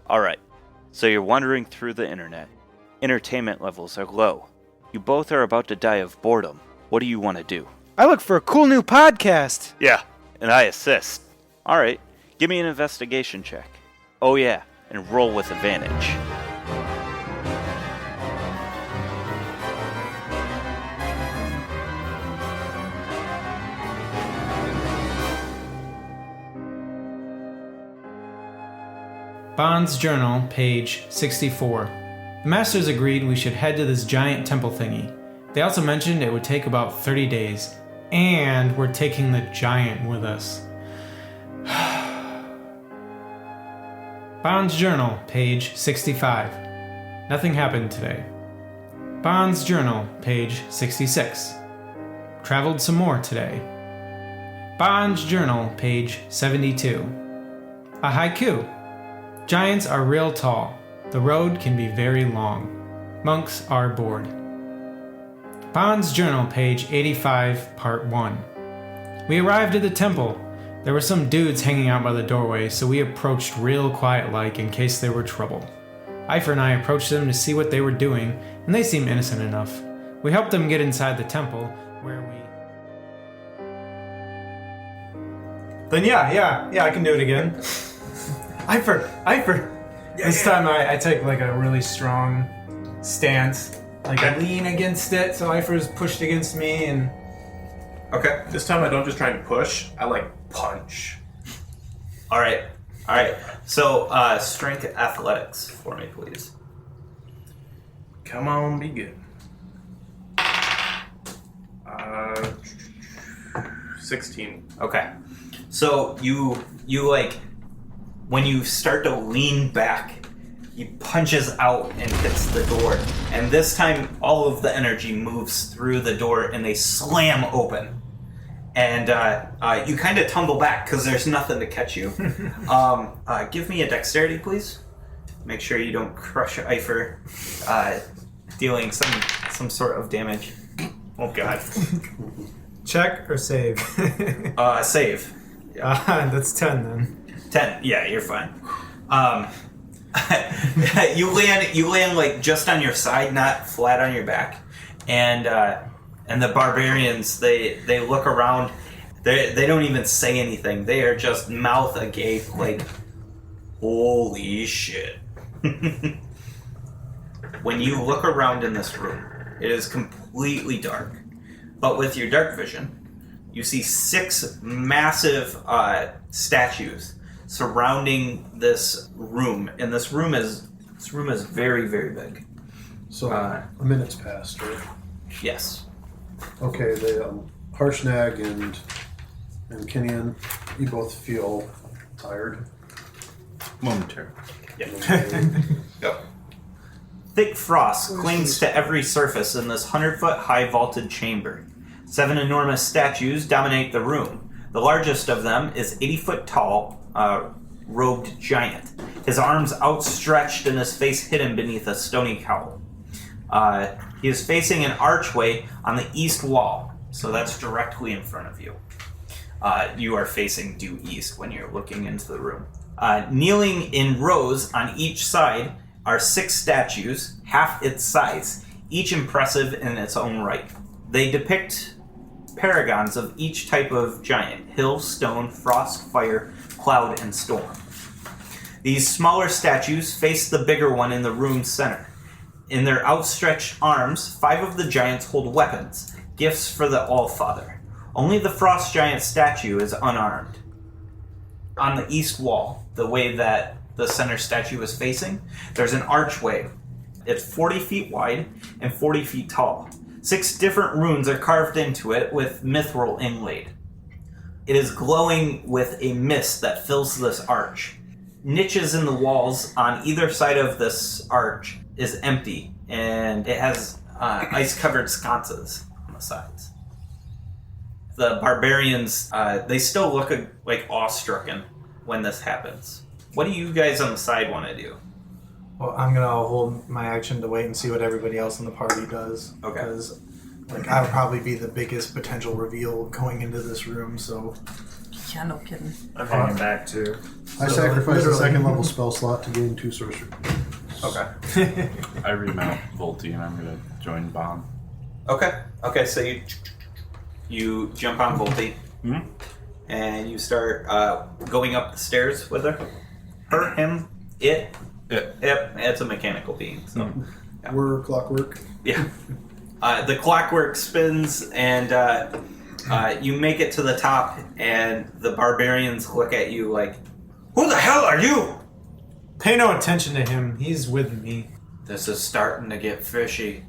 Alright, so you're wandering through the internet. Entertainment levels are low. You both are about to die of boredom. What do you want to do? I look for a cool new podcast. Yeah, and I assist. Alright, give me an investigation check. Oh yeah, and roll with advantage. Bond's Journal, page 64. The masters agreed we should head to this giant temple thingy. They also mentioned it would take about 30 days. And we're taking the giant with us. Bond's Journal, page 65. Nothing happened today. Bond's Journal, page 66. Traveled some more today. Bond's Journal, page 72. A haiku. Giants are real tall. The road can be very long. Monks are bored. Bond's Journal, page 85, part 1. We arrived at the temple. There were some dudes hanging out by the doorway, so we approached real quiet-like in case there were trouble. Ifer and I approached them to see what they were doing, and they seemed innocent enough. We helped them get inside the temple, where we... Then yeah, I can do it again. Ifer. This time I take like a really strong stance. Like I lean against it, so Ifer's pushed against me and... Okay. This time I don't just try and push, I punch. Alright. So, strength athletics for me, please. Come on, be good. 16. Okay. So, you when you start to lean back, he punches out and hits the door. And this time, all of the energy moves through the door and they slam open. And you kind of tumble back because there's nothing to catch you. Give me a dexterity, please. Make sure you don't crush Ifer, dealing some sort of damage. Oh, God. Check or save? Save. Yeah. That's 10 then. 10. Yeah, you're fine. You land just on your side, not flat on your back, and the barbarians they look around. They don't even say anything. They are just mouth agape, holy shit. When you look around in this room, it is completely dark, but with your dark vision, you see 6 massive statues surrounding this room, and this room is very, very big. So a minute's passed, right? Yes. Okay, Harshnag and Kinnian, you both feel tired. Momentarily. Yep. Thick frost clings to every surface in this 100-foot high vaulted chamber. 7 enormous statues dominate the room. The largest of them is 80-foot tall, robed giant. His arms outstretched and his face hidden beneath a stony cowl. He is facing an archway on the east wall, so that's directly in front of you. You are facing due east when you're looking into the room. Kneeling in rows on each side are 6 statues, half its size, each impressive in its own right. They depict paragons of each type of giant: hill, stone, frost, fire, cloud, and storm. These smaller statues face the bigger one in the room's center. In their outstretched arms, 5 of the giants hold weapons, gifts for the Allfather. Only the frost giant statue is unarmed. On the east wall, the way that the center statue is facing, there's an archway. It's 40 feet wide and 40 feet tall. 6 different runes are carved into it with mithril inlaid. It is glowing with a mist that fills this arch. Niches in the walls on either side of this arch is empty, and it has ice-covered sconces on the sides. The barbarians, they still look awestrucken when this happens. What do you guys on the side want to do? Well, I'm going to hold my action to wait and see what everybody else in the party does. Okay. Because Like, I would probably be the biggest potential reveal going into this room, so... Yeah, no kidding. I'm hanging back too. I So, sacrificed a literally. second level spell slot to gain 2 sorcery. Okay. I remount Volty and I'm gonna join Bomb. Okay. Okay. So you jump on Volty Mhm. and you start going up the stairs with her. Her, him, it. It. Yep. It's a mechanical being. So We're clockwork. yeah. The clockwork spins and you make it to the top, and the barbarians look at you like, "Who the hell are you?" Pay no attention to him. He's with me. This is starting to get fishy.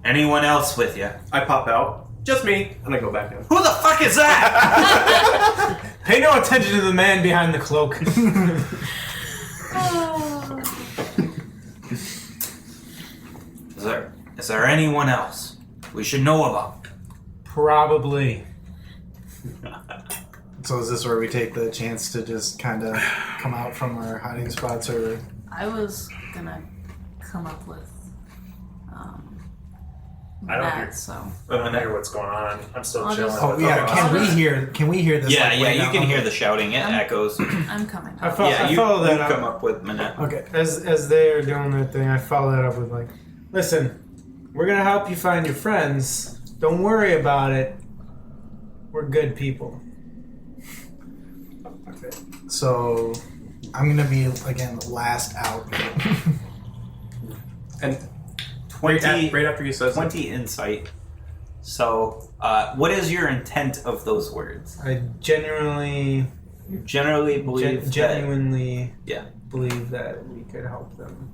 Anyone else with you? I pop out. Just me. And I go back in. Who the fuck is that? Pay no attention to the man behind the cloak. Is there anyone else we should know about? Probably. So is this where we take the chance to just kind of come out from our hiding spots, or... I was gonna come up with I don't that, hear- so I don't hear what's going on. I'm still I'll chilling. just- Oh, yeah, can we hear this? Yeah, like, yeah, right you now? can hear the shouting. It echoes. I'm coming I up. follow, Yeah, I follow that you up. come up with Minette. Okay. As they are doing their thing, I follow that up with like, listen, we're gonna help you find your friends. Don't worry about it. We're good people. Okay. So I'm gonna be, again, last out. And 20, right after he says 20 insight. So, what is your intent of those words? I genuinely, You generally believe genuinely Yeah. believe that we could help them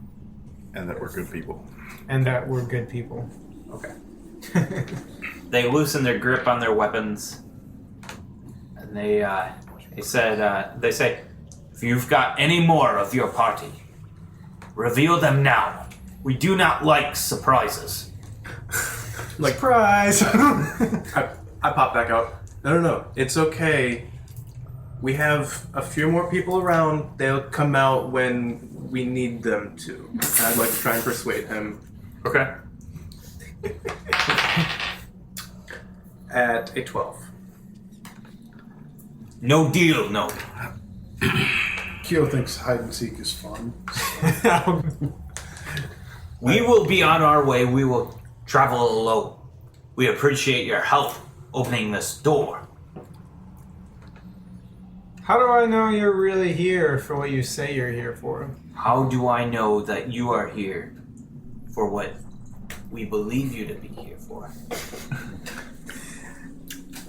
And that we're good people. and that we're good people. Okay. They loosen their grip on their weapons, and they say, if you've got any more of your party, reveal them now. We do not like surprises. Like- Surprise! I pop back out. No. It's okay. We have a few more people around. They'll come out when we need them to. And I'd like to try and persuade him. Okay. At a 12. No deal, no. Kyo thinks hide and seek is fun. We will be on our way. We will travel alone. We appreciate your help opening this door. How do I know you're really here for what you say you're here for? How do I know that you are here for what we believe you to be here for?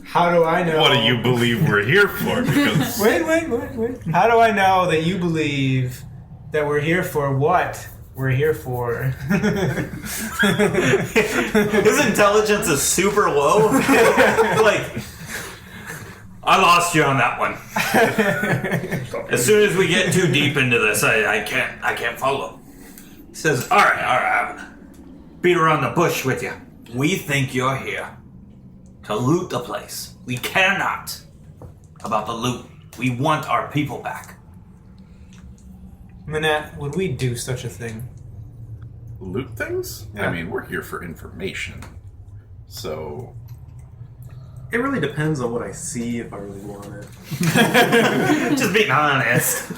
How do I know? What do you believe we're here for? Because Wait. How do I know that you believe that we're here for what we're here for? His intelligence is super low. Like, I lost you on that one. As soon as we get too deep into this, I can't follow. He says, all right, beat around the bush with you. We think you're here to loot the place. We care not about the loot. We want our people back. Manette, would we do such a thing? loot things? Yeah. I mean, we're here for information. So It really depends on what I see if I really want it. Just being honest.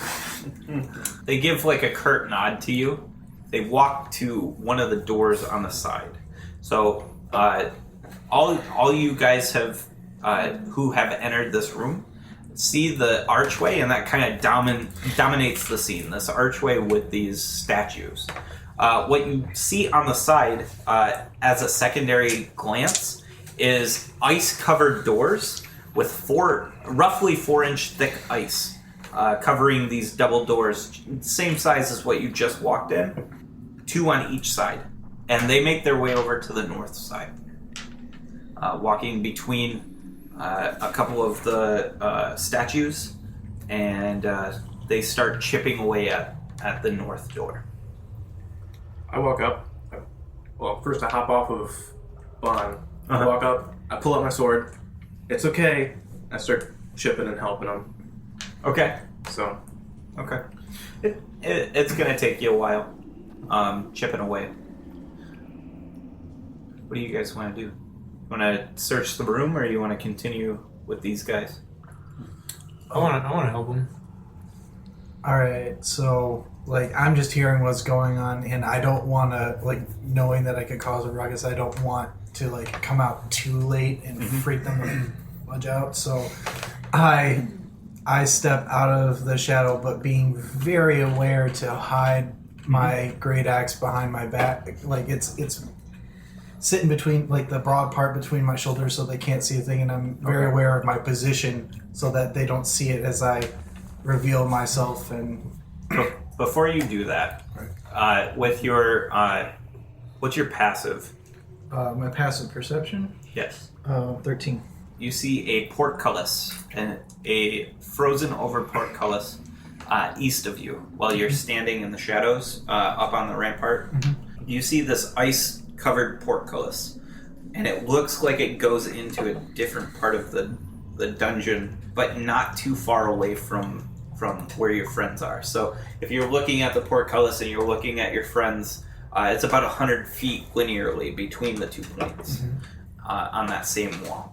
They give like a curt nod to you. They walk to one of the doors on the side. So all you guys have who have entered this room see the archway, and that kind of dominates the scene. This archway with these statues. What you see on the side as a secondary glance is ice-covered doors with roughly 4-inch thick ice covering these double doors, same size as what you just walked in, 2 on each side. And they make their way over to the north side, walking between a couple of the statues, and they start chipping away at the north door. I walk up. Well, first I hop off of Bon. I Uh-huh. walk up. I pull out my sword. It's okay. I start chipping and helping them. Okay. So, Okay. It's going to take you a while chipping away. What do you guys want to do? Want to search the room, or you want to continue with these guys? I want to help him. All right, so like I'm just hearing what's going on, and I don't want to like knowing that I could cause a ruckus. I don't want to like come out too late and freak them the fudge out. So I step out of the shadow, but being very aware to hide my great axe behind my back. Like it's sitting between like the broad part between my shoulders, so they can't see a thing, and I'm very aware of my position so that they don't see it as I reveal myself. And Before you do that, with your what's your passive? my passive perception, Yes. 13. You see a portcullis and a frozen over portcullis east of you while you're standing in the shadows up on the rampart. You see this ice covered portcullis, and it looks like it goes into a different part of the dungeon, but not too far away from where your friends are. So if you're looking at the portcullis and you're looking at your friends, it's about 100 feet linearly between the 2 points on that same wall.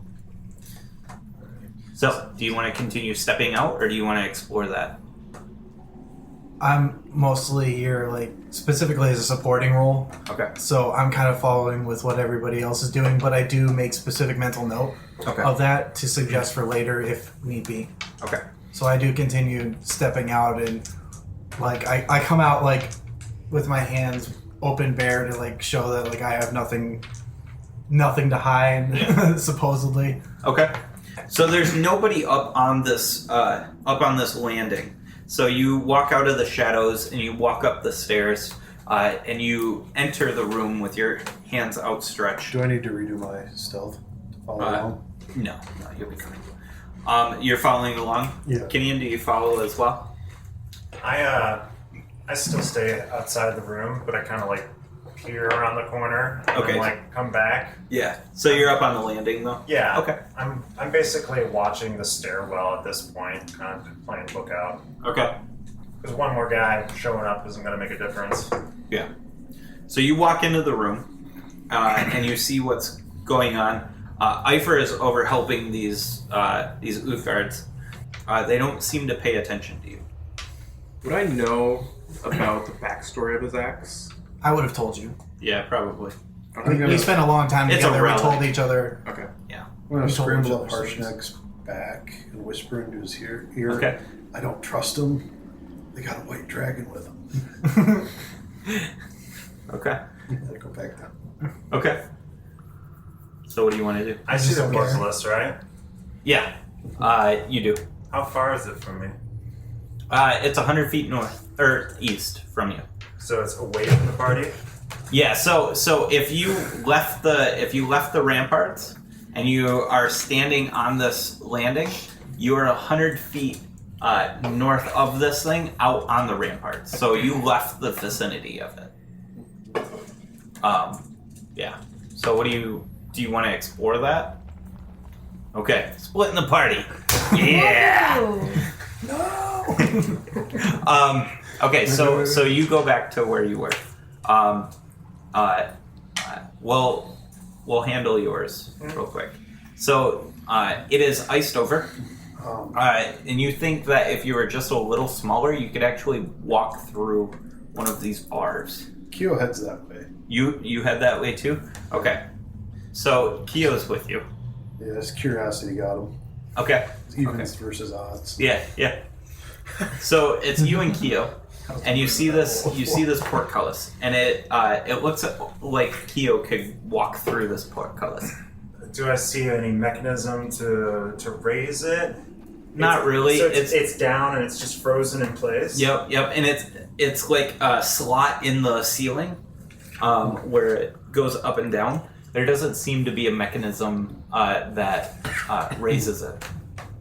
So, do you want to continue stepping out, or do you want to explore that? I'm mostly here, like, specifically as a supporting role. Okay. So I'm kind of following with what everybody else is doing, but I do make specific mental note of that to suggest for later if need be. Okay. So I do continue stepping out, and, like, I come out, like, with my hands open bare to, like, show that, like, I have nothing to hide, supposedly. Okay. So there's nobody up on this landing. So you walk out of the shadows and you walk up the stairs, and you enter the room with your hands outstretched. Do I need to redo my stealth to follow along? No, you'll be fine. You're following along? Yeah. Kenyon, do you follow as well? I still stay outside the room, but I kind of like peer around the corner and Okay. then, like come back. Yeah. So you're up on the landing though? Yeah. Okay. I'm basically watching the stairwell at this point, kind of playing lookout. Okay. Because one more guy showing up isn't going to make a difference. Yeah. So you walk into the room, and you see what's going on. Eifer is over helping these Uthgards. They don't seem to pay attention to you. Would I know about the backstory of his axe? I would have told you. Yeah, probably. We spent a long time It's a together. We relic. told each other. Okay. Yeah. I'm going We to told scramble each up other Harshnek's back and whisper into his ear. Okay. I don't trust him. They got a white dragon with them. Okay. I go back down. Okay. So what do you want to do? I see the okay. portcullis, right? Yeah. You do. How far is it from me? It's 100 feet north or east from you. So it's away from the party? Yeah. So if you left the ramparts and you are standing on this landing, you are 100 feet north of this thing, out on the ramparts. So you left the vicinity of it. Yeah. So what do you want to explore that? Okay, splitting the party. Yeah. Okay, so you go back to where you were. We'll handle yours real quick. So it is iced over, and you think that if you were just a little smaller, you could actually walk through one of these bars. Kyo heads that way. You head that way too? Okay. So Kyo's with you. Yeah, his curiosity got him. Okay. It's evens versus odds. Yeah. So it's you and Kyo, and you see this portcullis, and it looks like Kyo could walk through this portcullis. Do I see any mechanism to raise it? Not really. So it's down and it's just frozen in place? Yep, and it's like a slot in the ceiling where it goes up and down. There doesn't seem to be a mechanism that raises it.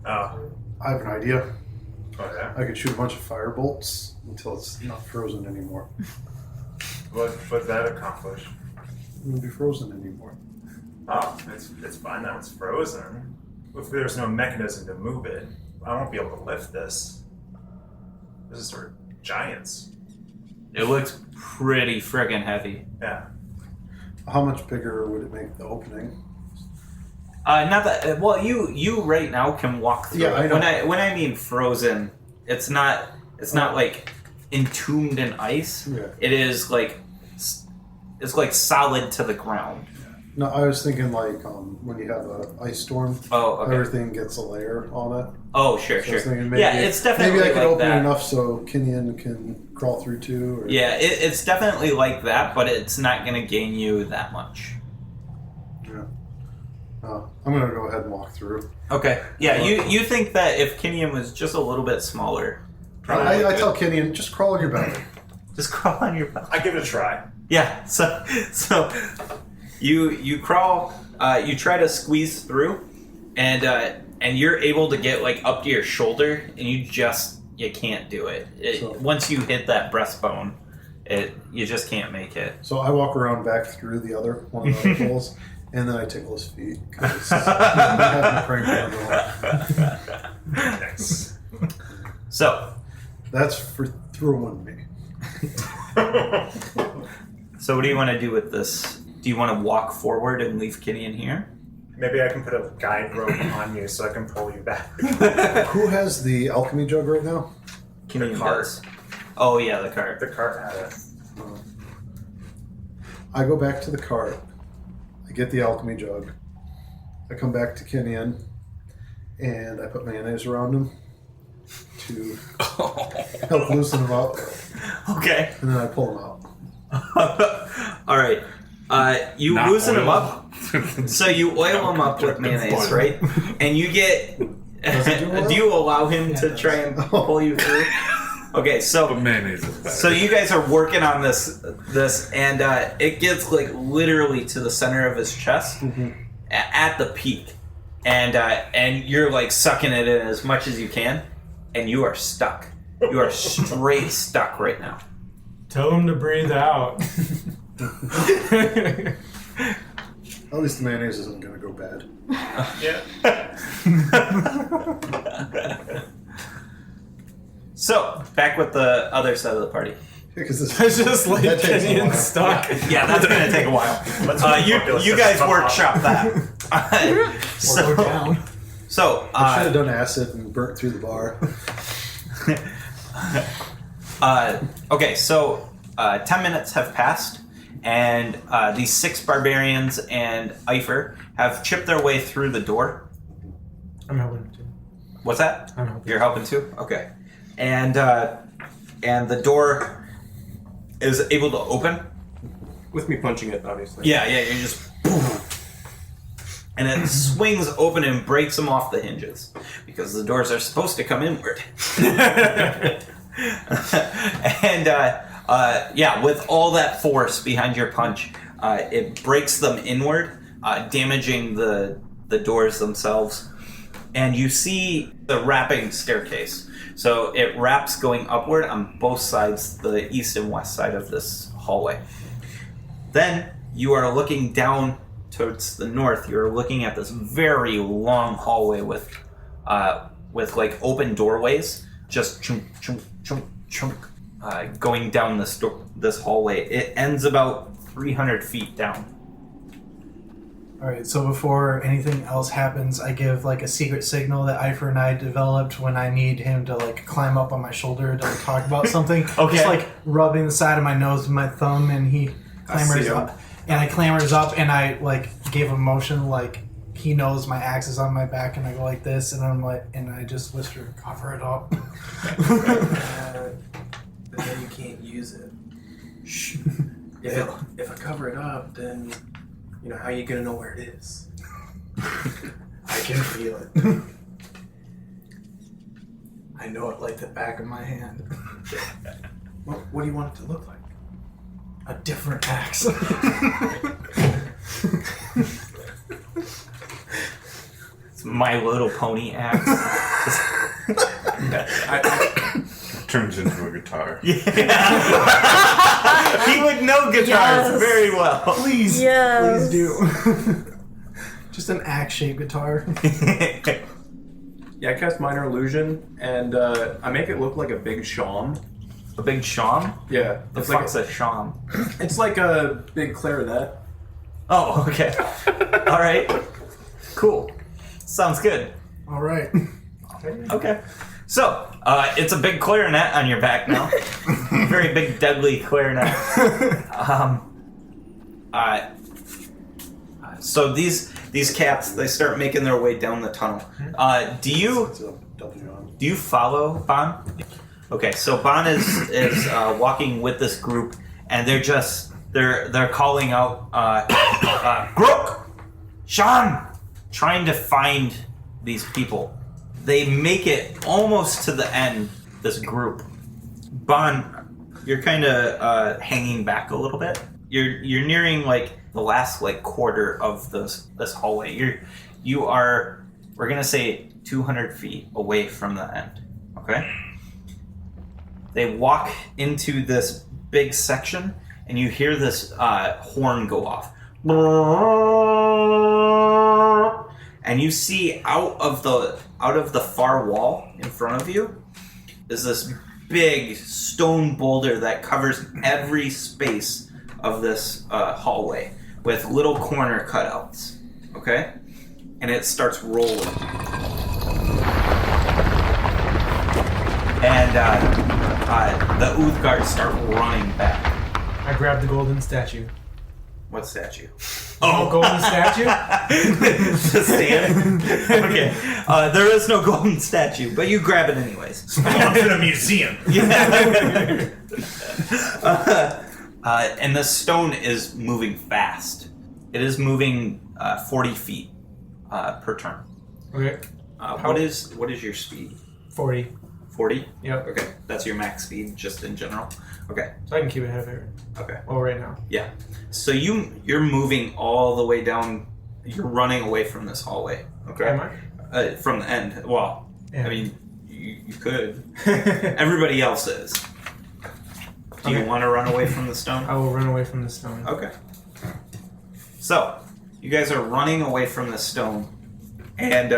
Oh. I have an idea. Okay. I could shoot a bunch of fire bolts until it's not frozen anymore. What would that accomplish? It won't be frozen anymore. Oh, it's fine now it's frozen. If there's no mechanism to move it, I won't be able to lift this. This is sort of giants. It looks pretty friggin' heavy. Yeah. How much bigger would it make the opening? Not that. Well, you right now can walk through. Yeah, I know. When I mean frozen, it's not like entombed in ice. Yeah. It is like it's like solid to the ground. No, I was thinking like when you have an ice storm, Oh, okay. everything gets a layer on it. Oh, sure, So I was sure. thinking maybe, Yeah, it's definitely maybe I could like open that. it enough so Kenyan can crawl through too. Or, Yeah, it's definitely like that, but it's not going to gain you that much. Yeah. I'm gonna go ahead and walk through. Okay. Yeah, you think that if Kenyan was just a little bit smaller, I tell Kenyan, just crawl on your belly. just crawl on your belly. I give it a try. Yeah. So you crawl. You try to squeeze through, and you're able to get like up to your shoulder, and you can't do it. Once you hit that breastbone, you just can't make it. So I walk around back through one of the other holes, and then I tickle his feet. 'Cause I'm having a prank on him. Nice. So That's for throwing me. So what do you want to do with this? Do you want to walk forward and leave Kitty in here? Maybe I can put a guide rope on you so I can pull you back. Who has the alchemy jug right now? Kitty cart. does. Oh yeah, the cart. The cart had it. I go back to the cart. I get the alchemy jug. I come back to Kenyan, and I put mayonnaise around him to help loosen him up, Okay. and then I pull him out. All right. You Not loosen him oil. up. So you oil him up with mayonnaise, right? And you get. Do you allow him to try and pull you through? Okay, But so mayonnaise is better. so you guys are working on this, and it gets like literally to the center of his chest, at the peak, and you're like sucking it in as much as you can, and you are stuck. You are straight stuck right now. Tell him to breathe out. At least the mayonnaise isn't going to go bad. Yeah. So back with the other side of the party. Because this It's just like that takes a Kenyan while. stuck. Yeah, that's gonna take a while. You guys workshop that. Or go down. So I should have done acid and burnt through the bar. okay, so 10 minutes have passed, and these 6 barbarians and Eifer have chipped their way through the door. I'm helping too. What's that? I'm helping. You're helping too? Okay. And the door is able to open. With me punching it, obviously. Yeah, you're just boom. And it swings open and breaks them off the hinges. Because the doors are supposed to come inward. And with all that force behind your punch, it breaks them inward, damaging the doors themselves. And you see the wrapping staircase. So it wraps going upward on both sides, the east and west side of this hallway. Then you are looking down towards the north. You're looking at this very long hallway with like open doorways, just chunk, chunk, chunk, chunk, going down this hallway. It ends about 300 feet down. Alright, so before anything else happens, I give like a secret signal that Eifer and I developed when I need him to like climb up on my shoulder to talk about something. Okay. Just like rubbing the side of my nose with my thumb, and he clambers him. up. And I clambers up, and I like give a motion like he knows my axe is on my back, and I go like this, and I'm like, and I just whisper, "Cover it up." But then you can't use it. Shh. If I cover it up, then how are you gonna know where it is? I can feel it. I know it like the back of my hand. What do you want it to look like? A different axe. It's My Little Pony axe. Turns into a guitar. He would know guitars Yes. very well. Please, Yes. please do. Just an axe-shaped guitar. Yeah, I cast Minor Illusion, and I make it look like a big shawm. A big shawm? Yeah, The it's like fuck's a shawm? it's like a big clarinet. Oh, okay. All right. Cool. Sounds good. All right. Okay. So, it's a big clarinet on your back now. Very big, deadly clarinet. So these cats, they start making their way down the tunnel. Do you follow Bon? Okay, so Bon is walking with this group, and they're calling out, Grook! Sean! Trying to find these people. They make it almost to the end, this group. Bon, you're kind of hanging back a little bit. You're nearing like the last like quarter of this hallway. You are, we're gonna say 200 feet away from the end. Okay. They walk into this big section, and you hear this horn go off. And you see out of the far wall in front of you is this big stone boulder that covers every space of this hallway with little corner cutouts. Okay? And it starts rolling. And the Uthgard start running back. I grabbed the golden statue. What statue? Oh, golden statue? The stand? Okay. There is no golden statue, but you grab it anyways. Belongs in a museum. Yeah. And the stone is moving fast. It is moving 40 feet per turn. Okay. What is your speed? 40. 40? Yep. Okay. That's your max speed, just in general? Okay. So I can keep it ahead of it. Okay. Well, right now. Yeah. So you're moving all the way down. You're running away from this hallway. Okay. Am I? From the end. Well, Yeah. I mean, you could. Everybody else is. Do you Okay. want to run away from the stone? I will run away from the stone. Okay. So you guys are running away from the stone, and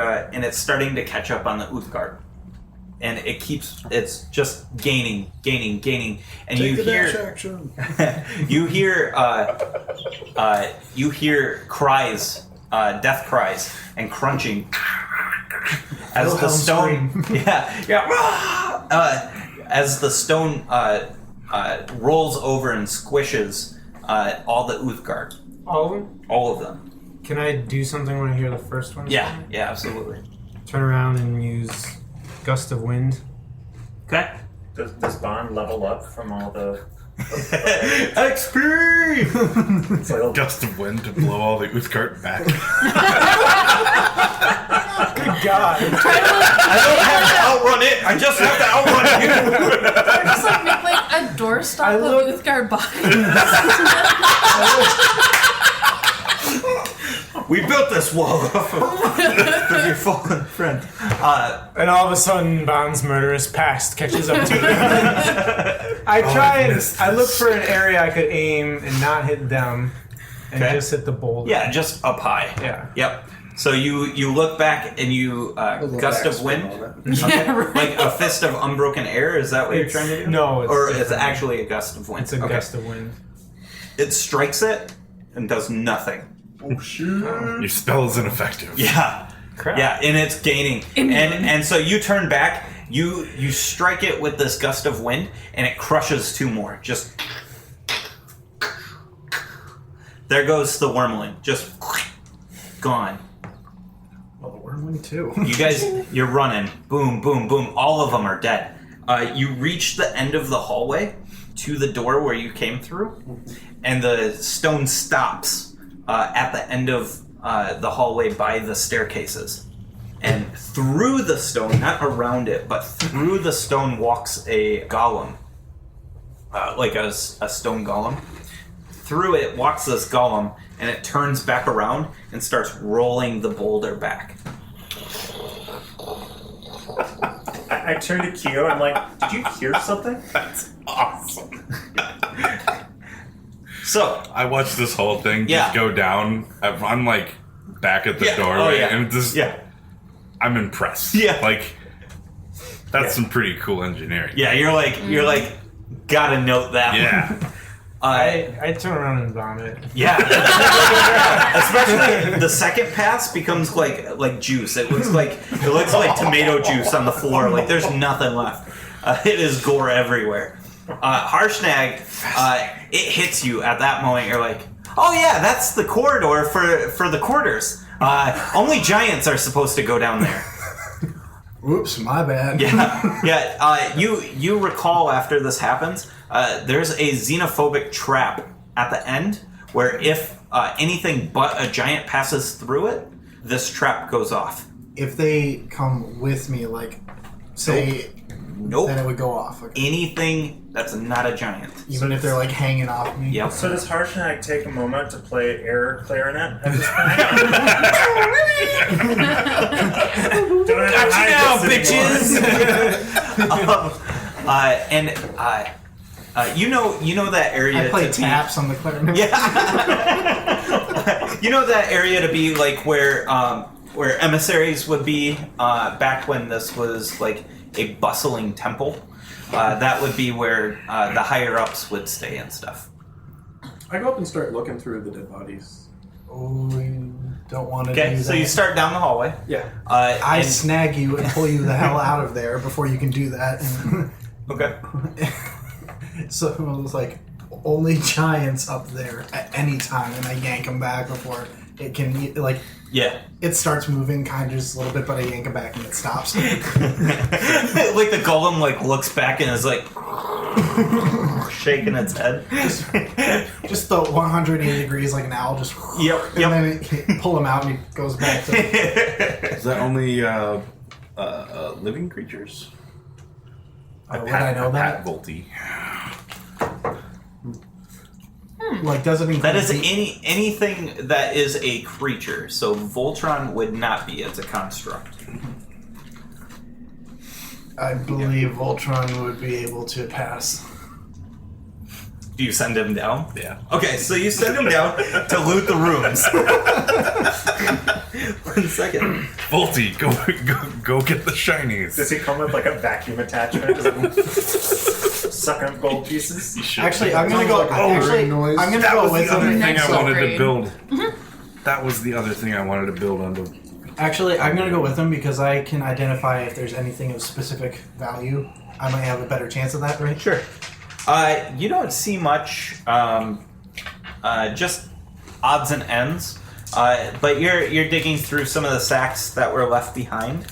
it's starting to catch up on the Uthgard. And it's just gaining, and Take the dash action. you hear cries, death cries, and crunching as the Wilhelm stone, scream. as the stone rolls over and squishes all the Uthgard, All of them? all of them. Can I do something when I hear the first one? Yeah, absolutely. Turn around and use Gust of Wind. Okay. Does Bond level up from all the... XP! It's like a Gust of wind to blow all the Uthgard back. Good God. I don't have to outrun it. I just have to outrun you. Just like make like a doorstop of Uthgard bodies. We built this wall off of your fallen friend. And all of a sudden, Bond's murderous past catches up to him. I look for an area I could aim and not hit them, and Okay. just hit the boulder. Yeah, just up high. Yeah. Yep. So you look back and you gust of wind, Yeah, right. like a fist of unbroken air. Is that what you're trying to do? No, or it's different. actually a gust of wind. It's a Okay. gust of wind. It strikes it and does nothing. Oh shoot! Your spell is ineffective. Yeah. Crap. Yeah, and it's gaining. Immune. And so you turn back, you strike it with this gust of wind, and it crushes two more. Just there goes the wormling. Just gone. Well, the wormling too. You guys, you're running. Boom, boom, boom. All of them are dead. You reach the end of the hallway to the door where you came through, and the stone stops at the end of the hallway by the staircases. And through the stone, not around it, but through the stone walks a golem. Like a stone golem. Through it walks this golem, and it turns back around and starts rolling the boulder back. I turned to Kyo. I'm like, did you hear something? That's awesome. So, I watched this whole thing Yeah. just go down. I'm like back at the Yeah. doorway, Oh, yeah. and this, yeah. I'm impressed. Yeah. Like, that's Yeah. some pretty cool engineering. Yeah, you're like, gotta note that one. Yeah. I turn around and vomit. Yeah. Especially the second pass becomes like juice. It looks like tomato juice on the floor. Like there's nothing left. It is gore everywhere. Harshnag, it hits you at that moment. You're like, oh yeah, that's the corridor for the quarters. Only giants are supposed to go down there. Whoops, my bad. Yeah. You recall after this happens, there's a xenophobic trap at the end where if anything but a giant passes through it, this trap goes off. If they come with me, like, say, Nope. then it would go off. Okay. Anything that's not a giant. Even if they're like hanging off me. Yep. So does Harshnag take a moment to play air clarinet at this point? Gotcha now, bitches! You know that area. I play to taps on the clarinet. Yeah. You know that area to be like where emissaries would be back when this was like a bustling temple. That would be where the higher ups would stay and stuff. I go up and start looking through the dead bodies. Oh, you don't want to do Okay, that. so you start down the hallway. Yeah. I and- snag you and pull you the hell out of there before you can do that. Okay. So it was like only giants up there at any time, and I yank them back before it can like. Yeah. It starts moving kind of just a little bit, but I yank it back and it stops. Like the golem looks back and is like shaking its head. Just the 180 degrees like an owl. Just Yep. and then pull him out and he goes back to. Is that only living creatures? Would I know that? Pat Volti. Like doesn't include That is anything that is a creature. So Voltron would not be. It's a construct. I believe Voltron would be able to pass. Do you send him down? Yeah. Okay, so you send him down to loot the rooms. 1 second. Volti, go get the shinies. Does he come with like a vacuum attachment? Does it suck up gold pieces? Actually, I'm gonna go. Sounds like a Actually, noise. I'm gonna That go was with the other him. thing Next I wanted upgrade. to build. That was the other thing I wanted to build on the. Actually, I'm gonna go with him because I can identify if there's anything of specific value. I might have a better chance of that, right? Sure. You don't see much. Just odds and ends. But you're digging through some of the sacks that were left behind.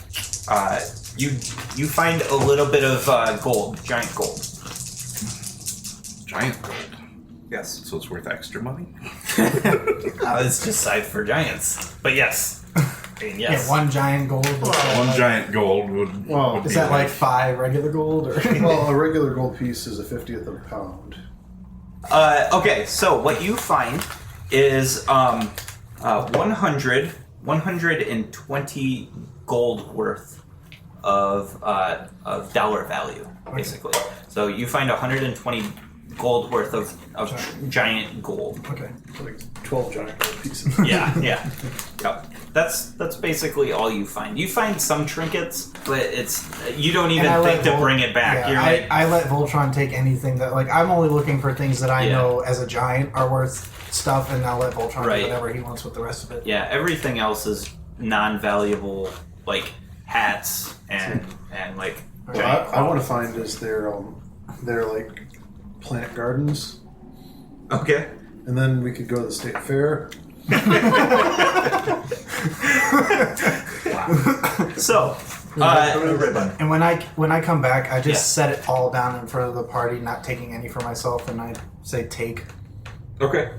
You find a little bit of gold, giant gold. Giant gold. Yes. So it's worth extra money? It's just side for giants. But yes. I mean, yes. Yeah, one giant gold. One giant gold would. Well, would Is be that like 5 regular gold, or? Well, a regular gold piece is a 50th of a pound. Okay, so what you find is 120 gold worth of dollar value, basically. So you find 120 gold worth of giant gold. Okay. So like 12 giant gold pieces. Yeah. Yep. That's basically all you find. You find some trinkets, but it's you don't even And I think let to bring it back. Yeah, You're like, I let Voltron take anything that, like, I'm only looking for things that I Yeah. know as a giant are worth stuff, and I'll let Voltron Right. do whatever he wants with the rest of it. yeah, everything else is non-valuable, like hats and like What giant I want to clothes. find is their like plant gardens, Okay. and then we could go to the state fair. So, And when I come back, I just Yeah. set it all down in front of the party, not taking any for myself, and I say take. okay.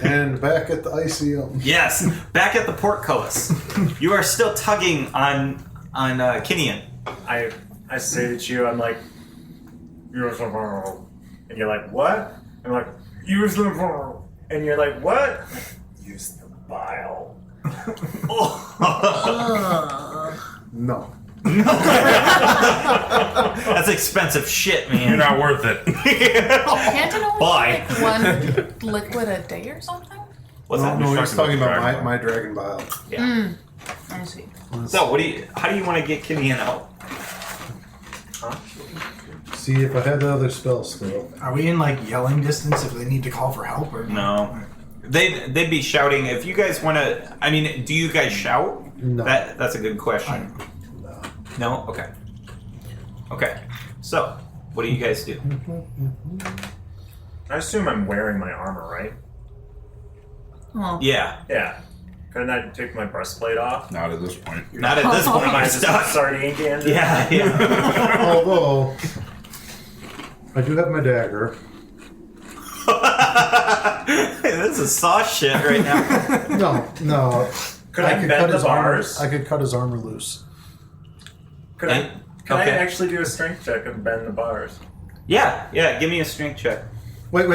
And back at the Iceum. Yes, back at the portcullis. You are still tugging on Kinian. I say to you, I'm like, use the ball. And you're like, what? I'm like, use the ball. And you're like, what? Use the bile. No. That's expensive shit, You're man. not worth it. Can't it only Bye. be like one liquid a day or something? What's that? No, he's talking about Dragon my dragon bile. Yeah. I see. So, how do you want to get Kinian out? See if I had the other spell still. Are we in like yelling distance if they need to call for help or No. They'd be shouting. If you guys want to... I mean, do you guys shout? No. That's a good question. No? Okay. Okay. So, what do you guys do? I assume I'm wearing my armor, right? Well, Yeah. Yeah. Couldn't I take my breastplate off? Not at this point. Not at this point. Am I You're just stuck. sardine candy? Yeah. Although, I do have my dagger. This is sauce shit right now. No. Could I bend the bars? I could cut his armor loose. Could I Okay. actually do a strength check and bend the bars? Yeah. Give me a strength check. Wait.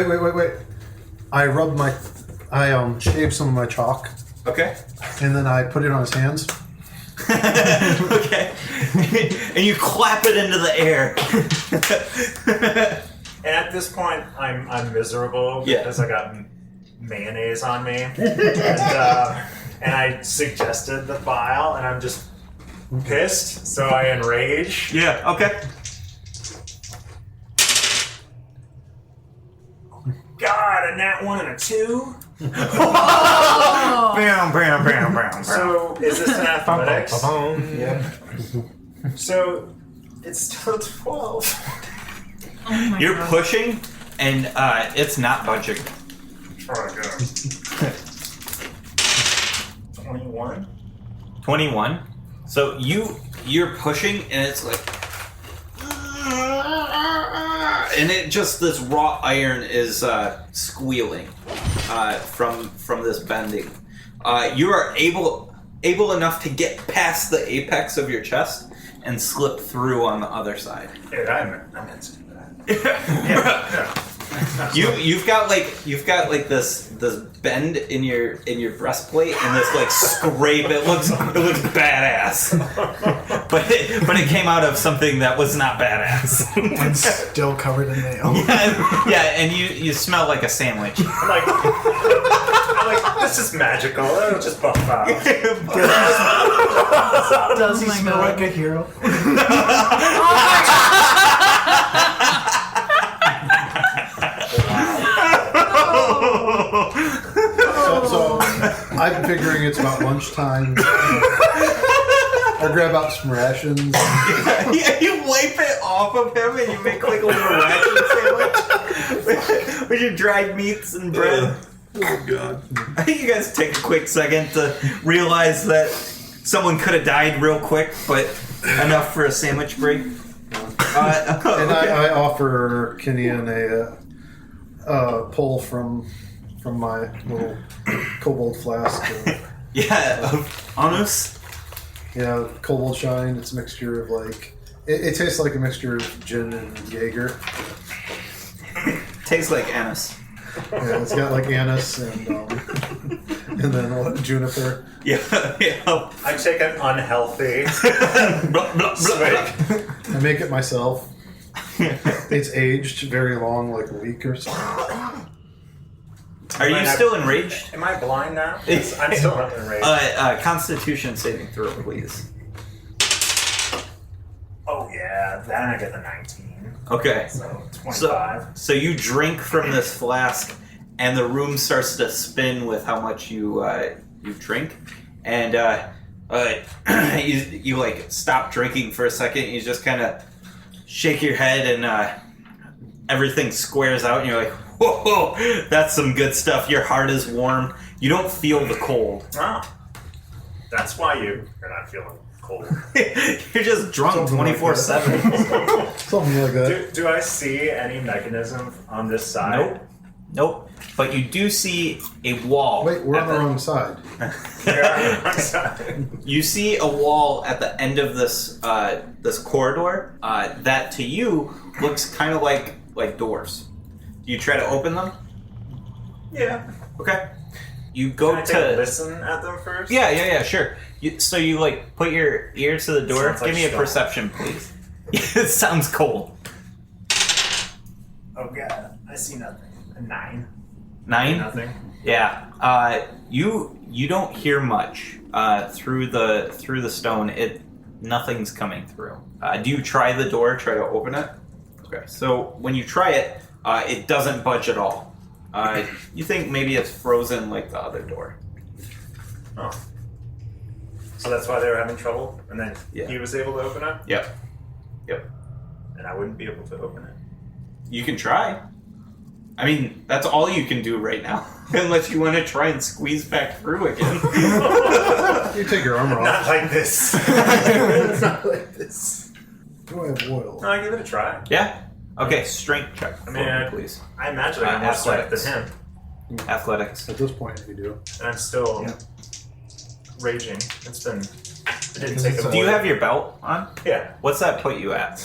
I shaved some of my chalk, Okay. and then I put it on his hands. Okay. And you clap it into the air. And at this point, I'm miserable Yeah. because I got mayonnaise on me, and I suggested the bile, and I'm just pissed, so I enrage. Yeah. Okay. God, a nat 1 and a 2. Bam. So is this an athletics? Yeah. So it's still 12. oh my You're God. pushing, and it's not budging. Try again. 21. 21. So you're pushing, and it's like, and it just this raw iron is squealing from this bending. You are able enough to get past the apex of your chest and slip through on the other side. Dude, I meant to do that. You've got like this bend in your breastplate and this like scrape. It looks badass, but it came out of something that was not badass. and still covered in nails. Yeah, and you smell like a sandwich. I'm like, this is magical. It'll just buff out. Does he Oh my smell God. like a hero? So I'm figuring it's about lunchtime. I grab out some rations. Yeah, you wipe it off of him and you make like a little ration sandwich with your dried meats and bread. Oh god. I think you guys take a quick second to realize that someone could have died real quick, but enough for a sandwich break. And I offer Kenyan a pull from my little kobold flask. Yeah, Anus. Yeah, kobold shine. It's a mixture of like it tastes like a mixture of gin and Jaeger. Tastes like anise. Yeah, it's got like anise and then what, juniper. Yeah. I take an unhealthy Blah, blah, blah, blah. swig. I make it myself. It's aged very long, like a week or so. Are you still enraged? Am I blind now? Yes, I'm still not enraged. Constitution saving throw, please. Oh yeah, then I get the 19. Okay. So 25. So you drink from this flask, and the room starts to spin with how much you drink, and you like stop drinking for a second. You just kind of shake your head, and everything squares out, and you're like, "Whoa, that's some good stuff." Your heart is warm. You don't feel the cold. Oh, that's why you're not feeling cold. You're just drunk 24/7. Something like that. Do I see any mechanism on this side? Nope. But you do see a wall. Wait, we're at on the wrong side. You see a wall at the end of this this corridor that to you looks kind of like doors. Do you try to open them? Yeah. Okay. You go Can I take a listen at them first? Yeah, sure. So you like put your ear to the door. Sounds like Give me a stone. perception, please. It sounds cold. Oh god, I see nothing. A 9. 9? Nothing. Yeah. You don't hear much through the stone. Nothing's coming through. Do you try the door? Try to open it? Okay, so when you try it, it doesn't budge at all. You think maybe it's frozen like the other door. Oh. So that's why they were having trouble, and then Yeah. he was able to open it, Yep. and I wouldn't be able to open it. You can try. I mean, that's all you can do right now. Unless you want to try and squeeze back through again. You take your armor Not off. like this. It's not like this. Do I have oil? No, give it a try. Yeah? Okay, strength check for I mean, me, please. I imagine I have more strength than him, Athletics. At this point, you do. and I'm still raging. It didn't take a Do you have your belt on? Yeah. What's that put you at?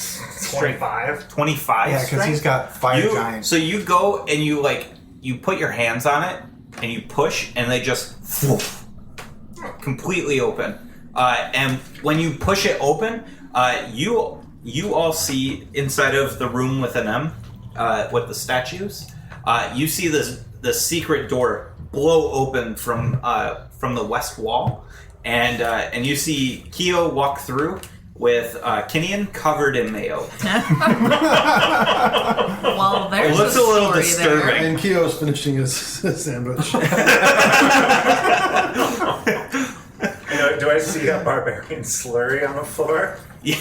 25. 25 Yeah, because strength? he's got fire You- giant. So you go and you put your hands on it and you push and they just completely open. And when you push it open, you all see inside of the room with an M, with the statues. You see the secret door blow open from the west wall, and you see Keo walk through with Kinian covered in mayo. Well, there's It looks a a little story disturbing. there. And Keo's finishing his sandwich. Do I see a barbarian slurry on the floor? Yeah,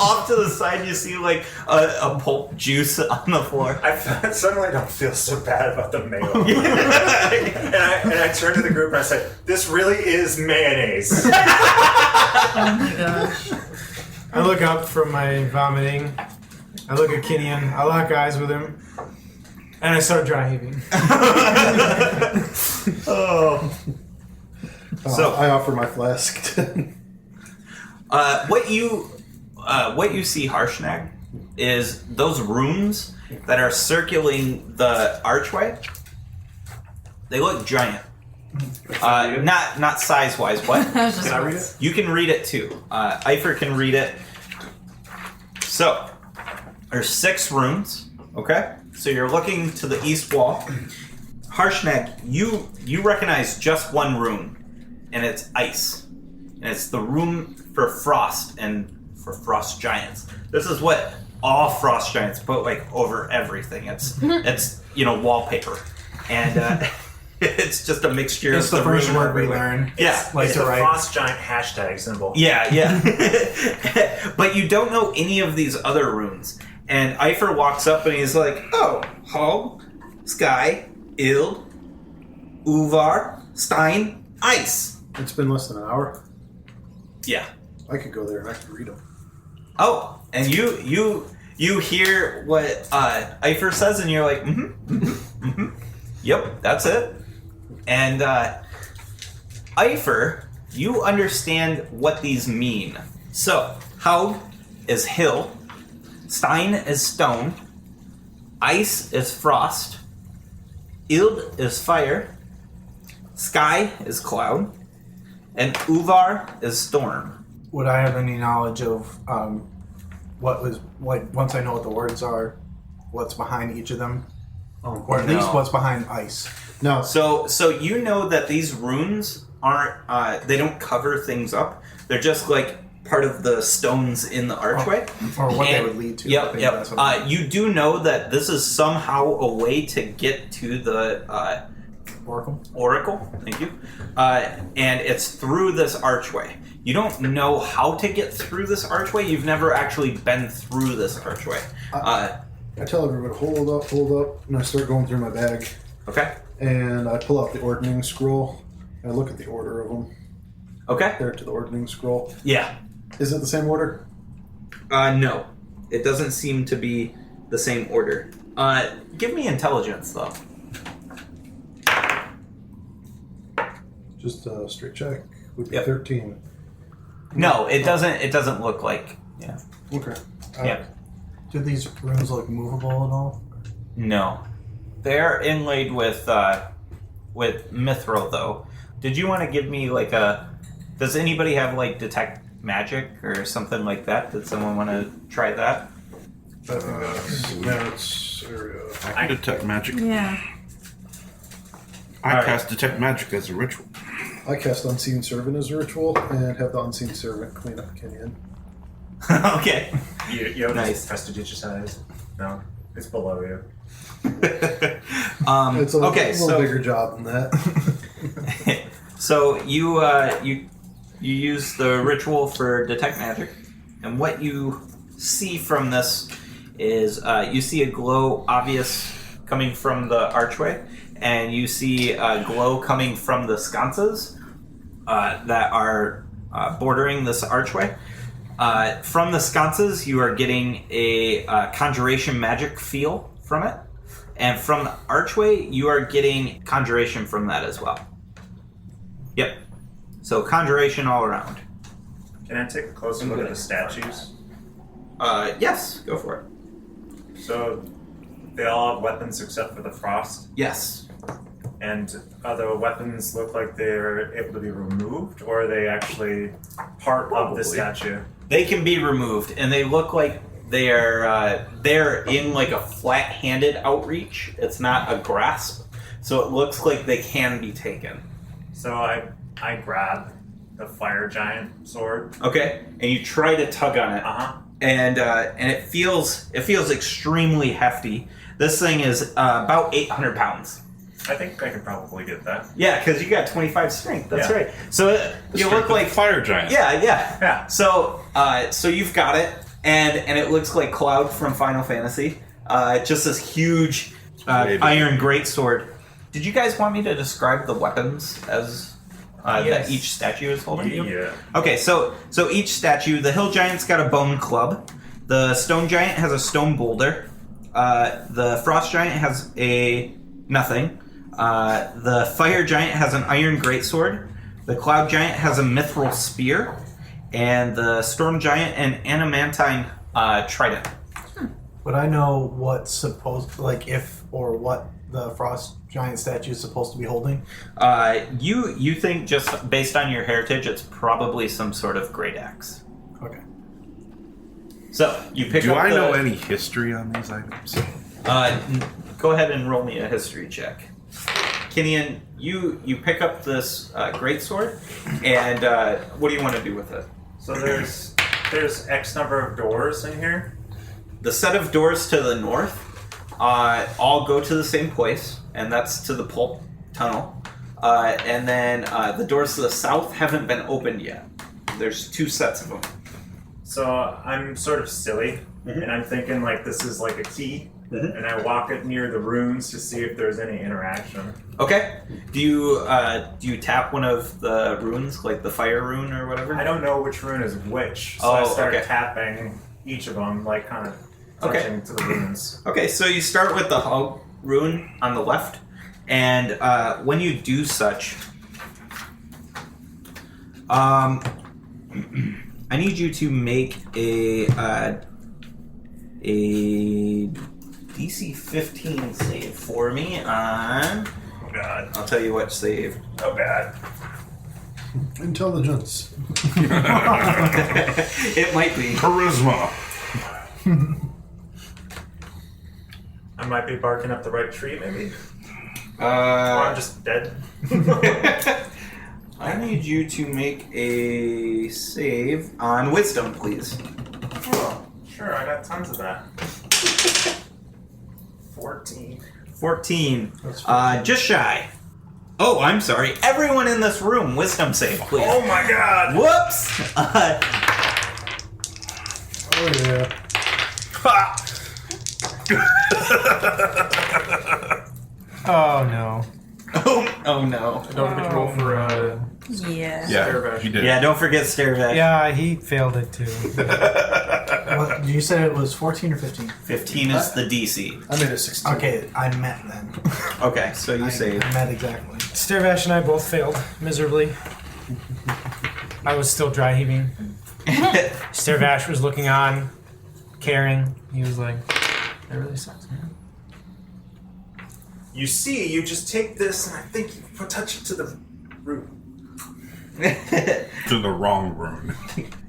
off to the side you see like a pulp juice on the floor. I suddenly don't feel so bad about the mayo. and I turn to the group and I say, "This really is mayonnaise." Oh my gosh. I look up from my vomiting. I look at Kinian. I lock eyes with him. And I start dry heaving. Oh. So I offer my flask. what you see, Harshnag, is those rooms that are circling the archway. They look giant. Not size wise. What? I was just Can I read it? You can read it too. Eifer can read it. So there's 6 rooms. Okay, so you're looking to the east wall. Harshnag, you recognize just one room, and it's ice, and it's the room for frost and for frost giants. This is what all frost giants put like over everything. It's wallpaper, and it's just a mixture. It's of the first room word we everywhere. learn. Yeah, Like It's to the write. Frost Giant hashtag symbol. yeah. But you don't know any of these other runes. And Eifer walks up and he's like, "Oh, Hog, Sky, Ild, Uvar, Stein, Ice." It's been less than an hour. Yeah. I could go there and I could read them. Oh, and you hear what Eifer says, and you're like, Yep, that's it. And Eifer, you understand what these mean. So, Haug is hill, Stein is stone, Ice is frost, Ild is fire, Sky is cloud, and Uvar is storm. Would I have any knowledge of what was like once I know what the words are, what's behind each of them, or at least No. what's behind ice? No. So you know that these runes aren't they don't cover things up. They're just like part of the stones in the archway. Or what they And- would lead to. I Yep, think yep. that's what I mean. You do know that this is somehow a way to get to the Oracle. Thank you. And it's through this archway. You don't know how to get through this archway. You've never actually been through this archway. I tell everybody, hold up, and I start going through my bag. Okay. And I pull out the ordning scroll, and I look at the order of them. Okay. There to the ordning scroll. Yeah. Is it the same order? No. It doesn't seem to be the same order. Give me intelligence, though. Just a straight check would be Yep. 13. No, it doesn't. It doesn't look like. Yeah. Okay. Yeah. Do these rooms look movable at all? No, they're inlaid with mithril, though. Did you want to give me like a? Does anybody have like detect magic or something like that? Did someone want to try that? That's area. I can detect magic. Yeah. I Alright. cast detect magic as a ritual. I cast Unseen Servant as a ritual and have the Unseen Servant clean up Kenyan. Okay. You have Nice. prestidigitize. No, it's below you. It's a little bigger job than that. So you use the ritual for detect magic, and what you see from this is you see a glow obvious coming from the archway, and you see a glow coming from the sconces that are bordering this archway. From the sconces, you are getting a conjuration magic feel from it, and from the archway, you are getting conjuration from that as well. Yep. So conjuration all around. Can I take a closer look at the statues? Yes, go for it. So they all have weapons except for the frost, Yes. and other weapons look like they're able to be removed, or are they actually part of Probably. the statue? They can be removed, and they look like they're in like a flat-handed outreach. It's not a grasp, so it looks like they can be taken. So I grab the fire giant sword. Okay, and you try to tug on it, and it feels extremely hefty. This thing is about 800 pounds. I think I can probably get that. Yeah, because you got 25 strength. That's Yeah. right. So you look like fire giant. Yeah. So you've got it, and it looks like Cloud from Final Fantasy. Just this huge iron greatsword. Did you guys want me to describe the weapons as that each statue is holding? Yeah. Okay, so each statue, the hill giant's got a bone club. The stone giant has a stone boulder. The frost giant has a nothing. The fire giant has an iron greatsword. The cloud giant has a mithril spear. And the storm giant an adamantine trident. Would I know what's supposed, like, if or what the frost giant statue is supposed to be holding? You think, just based on your heritage, it's probably some sort of great axe. Okay. So you pick Do up I the, know any history on these items? Go ahead and roll me a history check. Kinian, you pick up this greatsword, and what do you want to do with it? So there's X number of doors in here. The set of doors to the north all go to the same place, and that's to the pulp tunnel. And then the doors to the south haven't been opened yet. There's 2 sets of them. So I'm sort of silly, and I'm thinking like this is like a key, and I walk it near the runes to see if there's any interaction. Okay. Do you tap one of the runes, like the fire rune or whatever? I don't know which rune is which, so I start okay. tapping each of them, like kind of touching to the runes. Okay, so you start with the hug rune on the left, and when you do such, I need you to make a DC 15 save for me on... Oh god. I'll tell you what save. Oh bad. Intelligence. It might be. Charisma. I might be barking up the right tree, maybe. Or Uh, I'm just dead. I need you to make a save on wisdom, please. Oh, sure, I got tons of that. 14. 14. Just shy. Oh, I'm sorry. Everyone in this room, wisdom save, please. Oh my god! Whoops! Oh yeah. Oh no. Oh no. Don't forget to roll for Yeah. Yeah, he did. Yeah, don't forget Stairback. Yeah, he failed it too. What, you said it was 14 or 15? 15 is the DC. I made a 16. Okay, I met then. Okay, so you save. I met exactly. Stairvash and I both failed miserably. I was still dry heaving. Stairvash was looking on, caring. He was like, "That really sucks, man." You see, you just take this and I think you touch it to the root. To the wrong rune.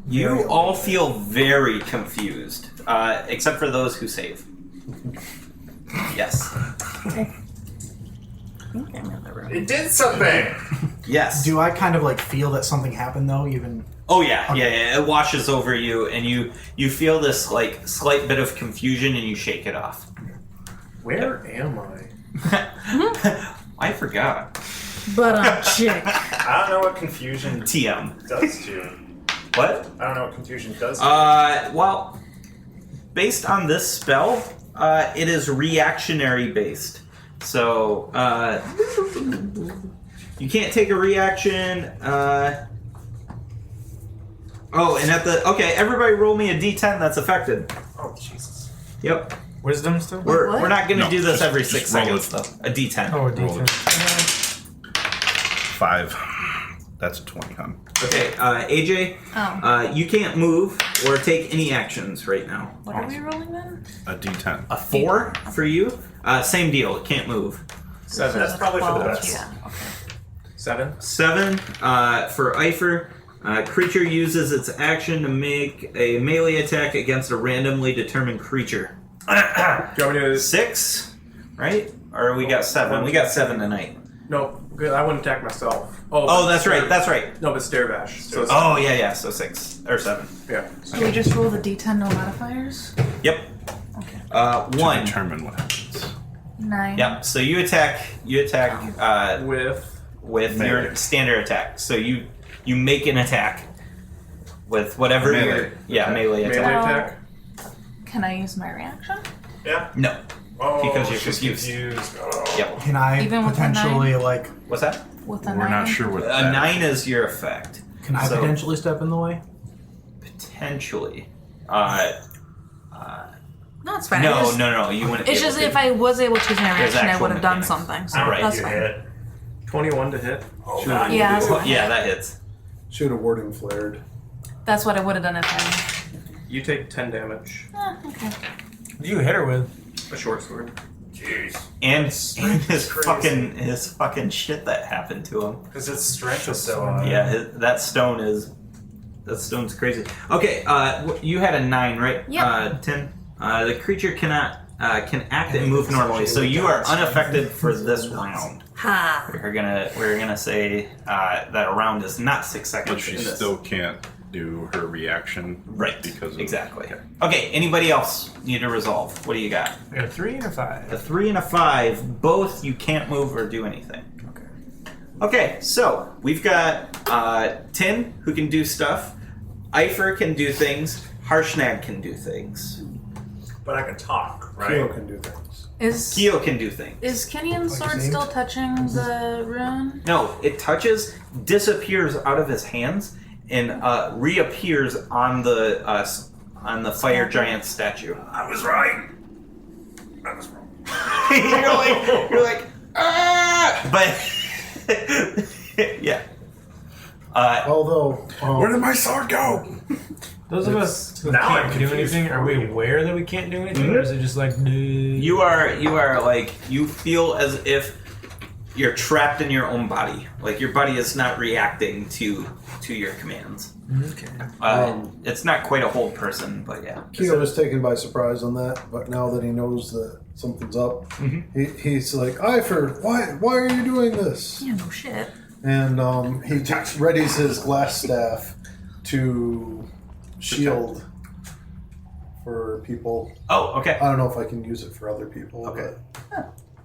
You all feel very confused, except for those who save. Yes. I think I'm in the room. It did something! Yes. Do I kind of like feel that something happened though? Even. Oh yeah, yeah. It washes over you, and you feel this like slight bit of confusion, and you shake it off. Where am I? I forgot. But chick. I don't know what confusion TM. does to you. What? I don't know what confusion does to you. Well, based on this spell, it is reactionary based. So, you can't take a reaction. Everybody roll me a d10 that's affected. Oh, Jesus. Yep. Wisdom still? We're not going to No, do this just- every just 6 roll seconds, it. though. A d10. Oh, a Roll it. D10. 5. That's a 20, huh? Okay, AJ, Oh. you can't move or take any actions right now. What are we rolling then? A D10. A 4 for you. Same deal. Can't move. 7. That's probably for the best. Yeah. 7. 7 for Eifer. Creature uses its action to make a melee attack against a randomly determined creature. Do you want me to... 6, right? Or we got 7. We got 7 tonight. No, good. I wouldn't attack myself. Oh, that's right. That's right. No, but Stare Bash. So it's, Oh, yeah. So 6 or 7. yeah. Do we just roll the d10 no modifiers? Yep. Okay. 1. Determine what happens. 9. Yep. So you attack. With With Melee. your standard attack. So you make an attack with whatever Melee. your melee melee attack. attack. Can I use my reaction? Yeah. No. Oh, Because you're she's confused. Oh. Yep. Can I Even with a potentially like? What's that? With a We're 9? not sure what A that 9 is your effect. Can I So- potentially step in the way? Potentially. No, it's fine. No. You wouldn't. It's be just able if to. I was able to use my There's reaction, I actual would have done mechanics. something. So Alright, that's You fine. hit. 21 to hit. Oh, Shoot. God. Yeah, that's fine. Yeah, that hits. Should have wording flared. That's what I would have done if I. You take 10 damage. Okay. What do you hit her with? A short sword. And Jeez. his crazy. fucking shit that happened to him. Because its strength is so high. Yeah, that stone's crazy. Okay, you had a 9, right? Yep. 10. The creature can act and move normally, so you are unaffected for this round. Ha. We're gonna say that a round is not 6 seconds. But she in this. still can't do her reaction. Right. Because of, Exactly. Okay. Anybody else need to resolve? What do you got? I got a 3 and a 5. A 3 and a 5. Both you can't move or do anything. Okay. Okay, so we've got Tin, who can do stuff. Eifer can do things. Harshnag can do things. But I can talk, right? Keo can do things. Keo can do things. Is Kenyan's sword named? still touching the rune? No, it touches, disappears out of his hands, and reappears on the fire giant statue. I was right. I was wrong. you're like, ah! But yeah. Although, Where did my sword go? Those of us who Now I'm can't do confused. anything, are we aware that we can't do anything, or is it just like You are like, you feel as if you're trapped in your own body. Like your body is not reacting to your commands. Okay. It's not quite a whole person, but yeah. Keo was taken by surprise on that, but now that he knows that something's up, he's like, Eifer, why are you doing this? Yeah, no shit. And he readies his glass staff to shield for people. Oh, okay. I don't know if I can use it for other people. Okay.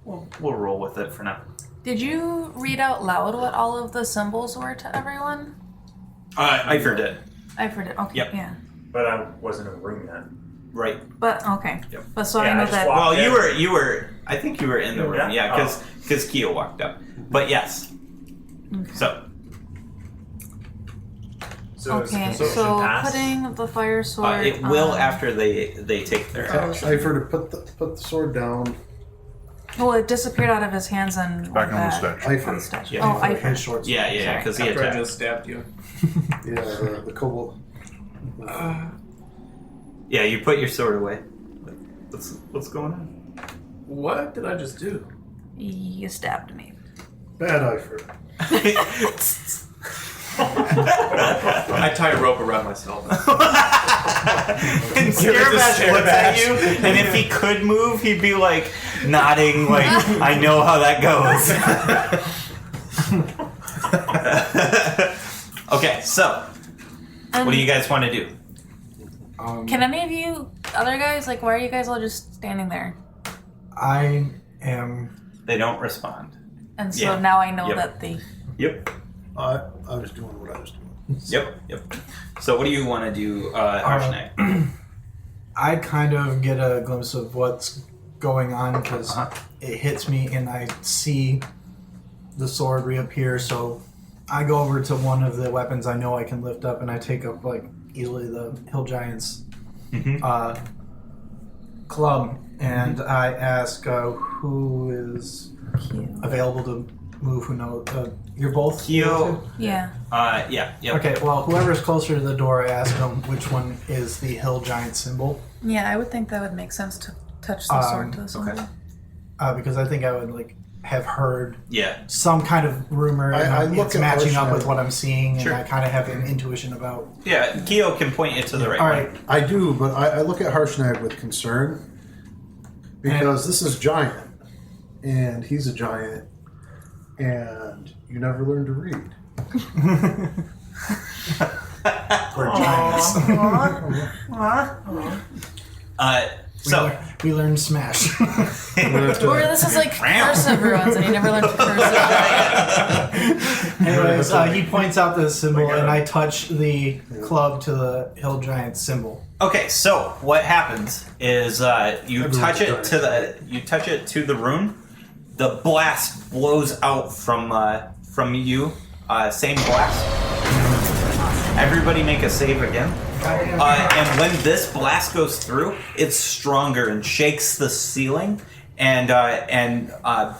We'll roll with it for now. Did you read out loud what all of the symbols were to everyone? Eifer did. I've heard it. Okay. Yep. Yeah. But I wasn't in the room then. Right. But okay. Yep. But so Yeah, I know I just that. walked Well, in. you were. I think you were in the room. Yeah? Yeah, because Keo walked up. But yes. Okay. So So does the Okay. consumption So pass? putting the fire sword. it will on- after they take their action. Eifer to put the sword down. Well, it disappeared out of his hands and Back on the that- statue. on the Eifer. statue. Yeah. Oh, Eifer. His short sword. Yeah, because he After I attacked. just stabbed you. Yeah, the kobold. Yeah, you put your sword away. What's going on? What did I just do? You stabbed me. Bad Eifer. I tie a rope around myself. And Starebash looks at you, and if he could move, he'd be like nodding, like I know how that goes. Okay, so what do you guys want to do? Can any of you other guys, like, why are you guys all just standing there? I am. They don't respond. And so Yeah. now I know Yep. that they. Yep. I was doing what I was doing. Yep. So what do you want to do, Arsenic? I kind of get a glimpse of what's going on because it hits me and I see the sword reappear. So I go over to one of the weapons I know I can lift up and I take up like easily the Hill Giant's club and I ask who is available to move. Who knows? You're both Kyo. Yeah. Yeah. Yep. Okay, well, whoever's closer to the door, I ask them which one is the Hill Giant symbol. Yeah, I would think that would make sense to touch the sword to the symbol. okay. Because I think I would like have heard Yeah. some kind of rumor. I and look it's at matching up Harshnag. with what I'm seeing, Sure. and I kind of have an intuition about. Yeah. Kyo can point you to the right All one. right, I do, but I look at Harshnag with concern because this is giant, and he's a giant, and you never learn to read. we're giants. So we learned Smash. Or this is like cursive ruins and you never learned cursive. Anyways, he points out the symbol, and I touch the club to the Hill Giant symbol. okay, so what happens is you Everyone's touch it giant. to the rune. The blast blows out from you. Same blast. Everybody make a save again. And when this blast goes through, it's stronger and shakes the ceiling, and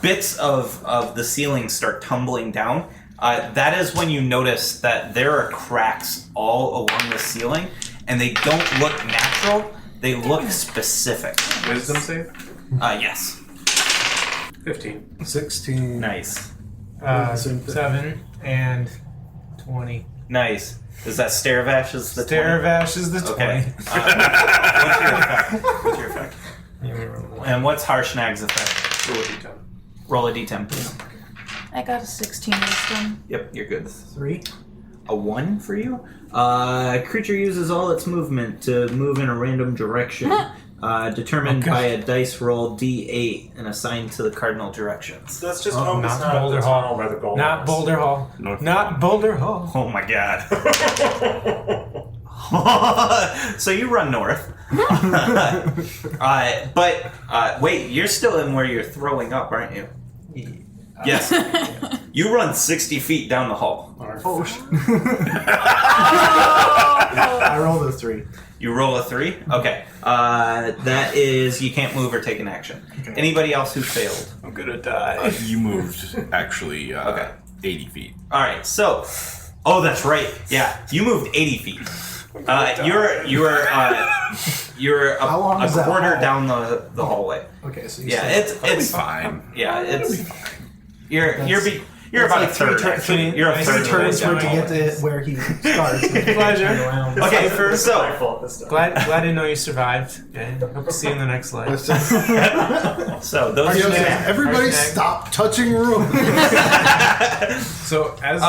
bits of the ceiling start tumbling down. That is when you notice that there are cracks all along the ceiling, and they don't look natural. They look specific. Wisdom save? Yes. 15. 16. Nice. Same thing. 7 and 20. Nice. Is that Staravash is the 20? Staravash is the 20. Okay. What's your effect? And what's Harshnag's effect? Roll a d10. Roll a d10, please. I got a 16 wisdom. Yep, you're good. 3. A 1 for you? Creature uses all its movement to move in a random direction, determined by a dice roll d8 and assigned to the cardinal directions. Let's just Oh, hope it's not not Boulder the Hall. tunnel where the gold Not is. Boulder Hall. Not Boulder Hall. Oh my god. So you run north. Wait, you're still in where you're throwing up, aren't you? Yes. You run 60 feet down the hall. Oh, I rolled a 3. You roll a 3? Okay. That is, you can't move or take an action. Okay. Anybody else who failed? I'm gonna die. You moved actually Okay. 80 feet. Alright, so. Oh, that's right. Yeah, you moved 80 feet. You're How long a is that quarter hall? down the hallway. Okay, so you Yeah, said it's Fine. yeah, it's you're it's about like a third. three Actually. You're a three third. turns for down it to the get hallway. to where he starts. Pleasure. Okay, so My fault this time. Glad to know you survived. Okay. Hope to see you in the next life. so those Yes, Harshnag. everybody Harshnag. stop touching rooms. So as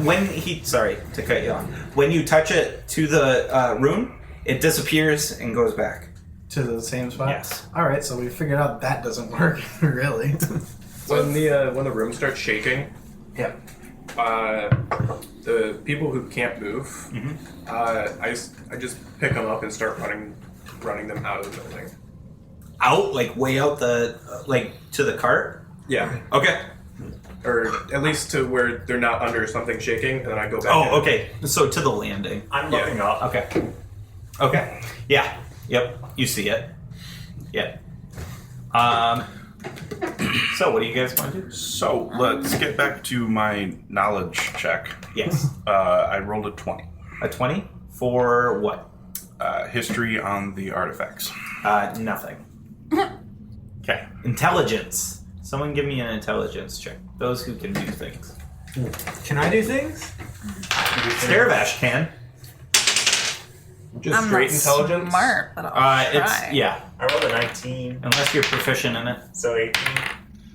when he sorry to cut you off. When you touch it to the rune, it disappears and goes back. To the same spot? Yes. Alright, so we figured out that doesn't work, really. When the room starts shaking, Yeah. the people who can't move, I just pick them up and start running them out of the building. Out like way out the like to the cart. Yeah, Okay. or at least to where they're not under something shaking, and then I go back. Oh, in. okay. So to the landing. I'm looking up. Okay. Okay. Yeah. Yep. You see it. Yeah. So what do you guys want to do? So let's get back to my knowledge check. Yes. I rolled a 20. A 20 for what? History on the artifacts. Nothing. Okay. Intelligence. Someone give me an intelligence check. Those who can do things. can I do things? Staravash can. Just I'm straight not intelligence. smart, but I'll try. It's yeah. I rolled a 19, Unless you're proficient in it. so 18.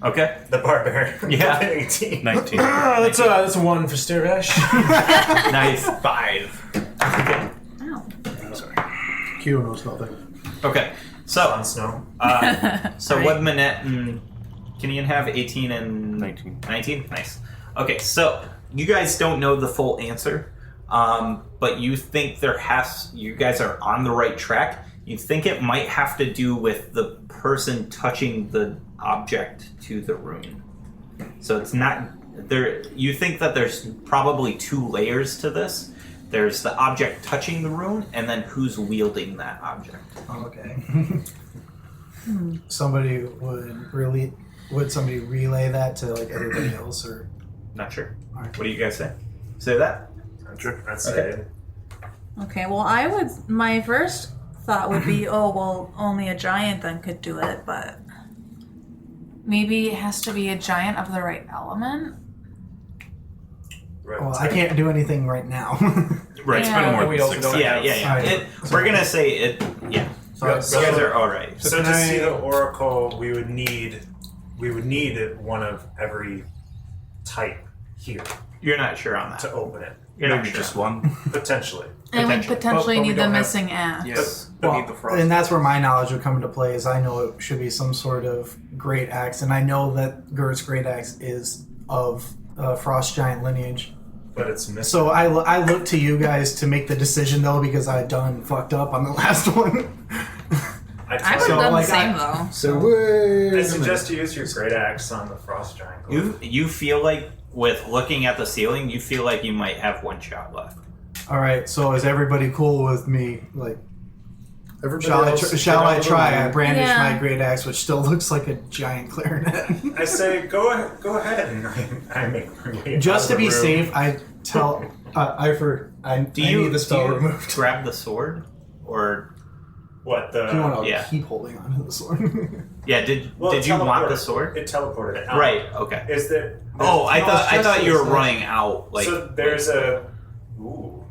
Okay. The barbarian. Yeah. 18. 19. That's a 1 for Staresh. Nice. 5. Okay. Q knows nothing. Okay. So, On snow. so Right. what Minette and Kinian have? 18 and 19. 19? Nice. Okay, so you guys don't know the full answer, but you think you guys are on the right track. You think it might have to do with the person touching the object to the rune. So it's not there. You think that there's probably 2 layers to this. There's the object touching the rune, and then who's wielding that object. Okay. Somebody would somebody relay that to like everybody else, or Not sure. Alright. What do you guys say? Say that? I'd say. Okay, well, my first thought would be, oh, well, only a giant then could do it, but maybe it has to be a giant of the right element. Right. well, I can't do anything right now. Right, it's been Yeah. more We than also 6 don't seconds. Yeah. Alright. We're gonna say it. Yeah. So, You guys are all right. So can to I- see the oracle, we would need one of every type here You're not sure on that. to open it, You're not Maybe sure. just one. potentially. And we Potentially. potentially But we need the don't have- missing axe. Yes. well, need the frost. and that's where my knowledge would come into play. Is I know it should be some sort of great axe, and I know that Gert's great axe is of frost giant lineage. But it's missing. So I look to you guys to make the decision though, because I done fucked up on the last one. I would have So, done like, the same, though. So wait. I suggest you use your great axe on the frost giant. You feel like with looking at the ceiling, you feel like you might have 1 shot left. All right. So is everybody cool with me? Like, Everybody shall else, I get out of the try? I room. brandish Yeah. my great axe, which still looks like a giant clarinet. I say go ahead, and I make Just to be room. safe, I tell I need the spell removed. grab the sword, or What the? You want to Yeah. keep holding on to the sword. yeah? Did Well, you want the teleported- sword? It teleported it out. Right. Okay. Is that? Oh, I No, thought it's I just thought you were this, running out. Like so there's a. Ooh,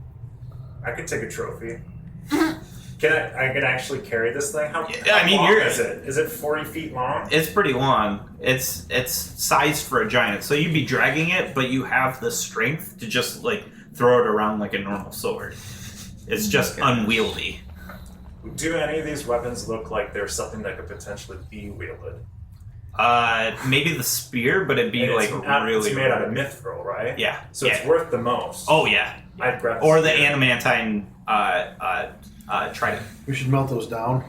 I could take a trophy. I can actually carry this thing. How I mean, long you're- is it? Is it 40 feet long? it's pretty long. It's sized for a giant, so you'd be dragging it, but you have the strength to just like throw it around like a normal sword. It's just unwieldy. Do any of these weapons look like there's something that could potentially be wielded? Maybe the spear, but it'd be And like really it's made out of mithril, right? Yeah. So yeah. it's worth the most. Oh yeah. I'd grab Or the spear. adamantine trident. We should melt those down.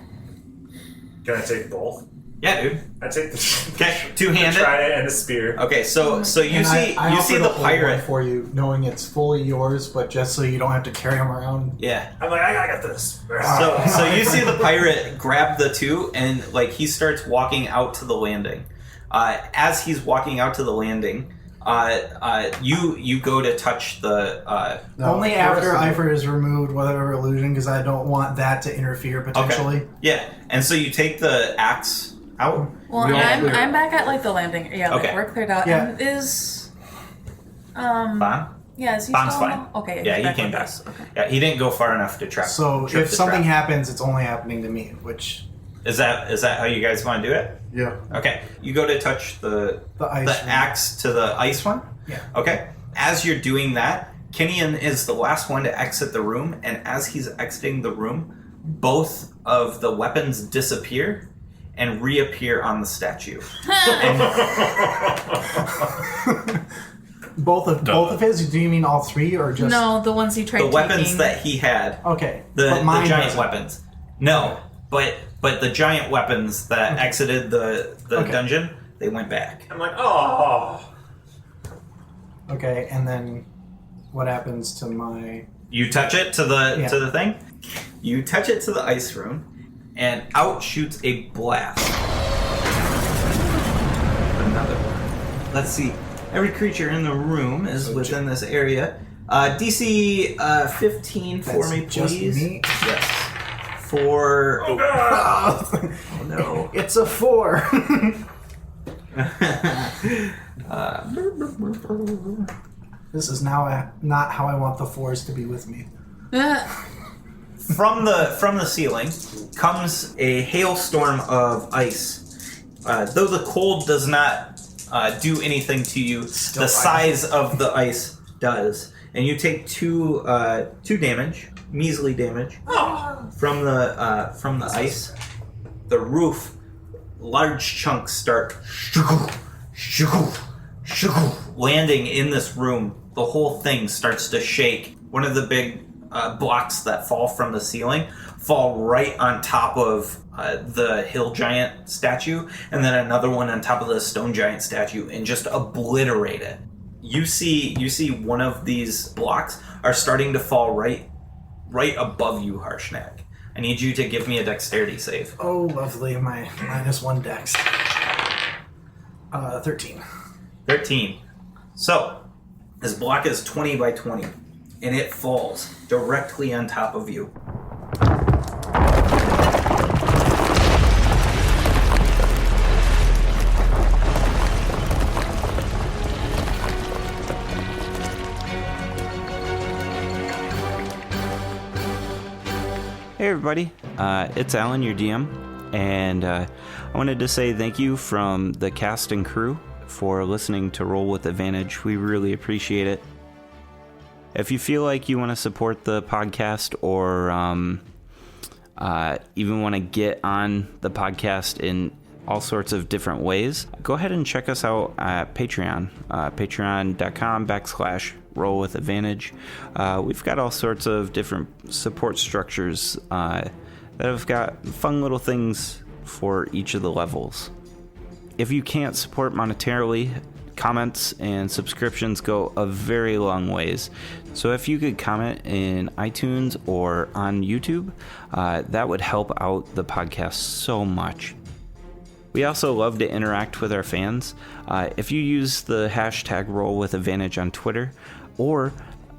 Can I take both? Yeah, dude. I take the Okay, the two-handed. trident and the spear. Okay, so you And see I you see offer the to hold one pirate. for you, knowing it's fully yours, but just so you don't have to carry them around. Yeah. I'm like, I got this. So you see the pirate grab the 2 and like he starts walking out to the landing. As he's walking out to the landing, you go to touch the. No, Only the after rest of Ifer is removed, whatever illusion, because I don't want that to interfere potentially. Yeah, and so you take the axe out. Well, We all I'm cleared. back at like the landing. Yeah, Okay. like, we're cleared out. Yeah. And is Bon? yeah, is he Bon's still fine. Okay, Yeah, he's he back came with back. us. Okay. Yeah, he didn't go far enough to trap. So trip if the something trap. happens, it's only happening to me, which Is that how you guys want to do it? Yeah. Okay, you go to touch the the ice. one. axe to the ice one. Yeah. Okay. As you're doing that, Kinian is the last one to exit the room, and as he's exiting the room, both of the weapons disappear and reappear on the statue. both of his. Do you mean all 3 or just No, the ones he tried The weapons taking. that he had, Okay, the but mine giant doesn't. weapons. No, but the giant weapons that exited the Okay. dungeon, they went back. I'm like, oh. Okay, and then what happens to my? You touch it to the Yeah. to the thing. You touch it to the ice rune, and out shoots a blast. Another one. Let's see. Every creature in the room is within this area. DC 15 for That's me, just please. me? Yes. For Oh god. Oh no. it's a 4. This is now not how I want the 4s to be with me. From the ceiling comes a hailstorm of ice, Though the cold does not do anything to you, Still the size of the ice does. And you take two damage, measly damage, from the ice. The roof, large chunks start landing in this room. The whole thing starts to shake. One of the big blocks that fall from the ceiling fall right on top of the hill giant statue, and then another one on top of the stone giant statue, and just obliterate it. You see one of these blocks are starting to fall right above you, Harshnag. I need you to give me a dexterity save. Oh, lovely. My -1 dex. 13. 13. So, this block is 20 by 20, and it falls directly on top of you. Hey everybody, it's Alan, your DM, and I wanted to say thank you from the cast and crew for listening to Roll with Advantage. We really appreciate it. If you feel like you want to support the podcast or even want to get on the podcast in all sorts of different ways, go ahead and check us out at Patreon, patreon.com/Roll with Advantage. We've got all sorts of different support structures that have got fun little things for each of the levels. If you can't support monetarily, comments and subscriptions go a very long ways. So if you could comment in iTunes or on YouTube, that would help out the podcast so much. We also love to interact with our fans. If you use the hashtag Roll with Advantage on Twitter, or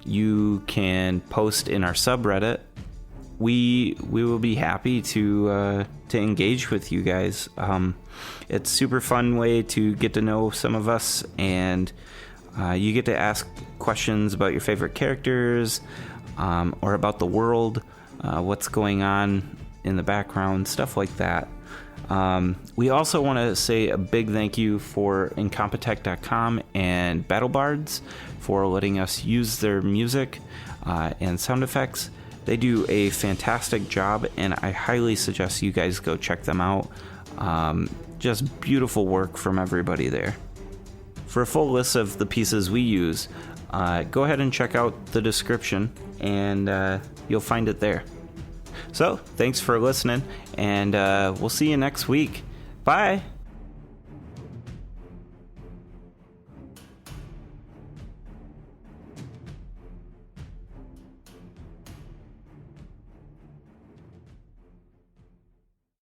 you can post in our subreddit, we will be happy to engage with you guys. It's a super fun way to get to know some of us, and you get to ask questions about your favorite characters, or about the world, what's going on in the background, stuff like that. We also want to say a big thank you for Incompetech.com and BattleBards for letting us use their music and sound effects. They do a fantastic job, and I highly suggest you guys go check them out. Just beautiful work from everybody there. For a full list of the pieces we use, go ahead and check out the description, and you'll find it there. So, thanks for listening, and we'll see you next week. Bye!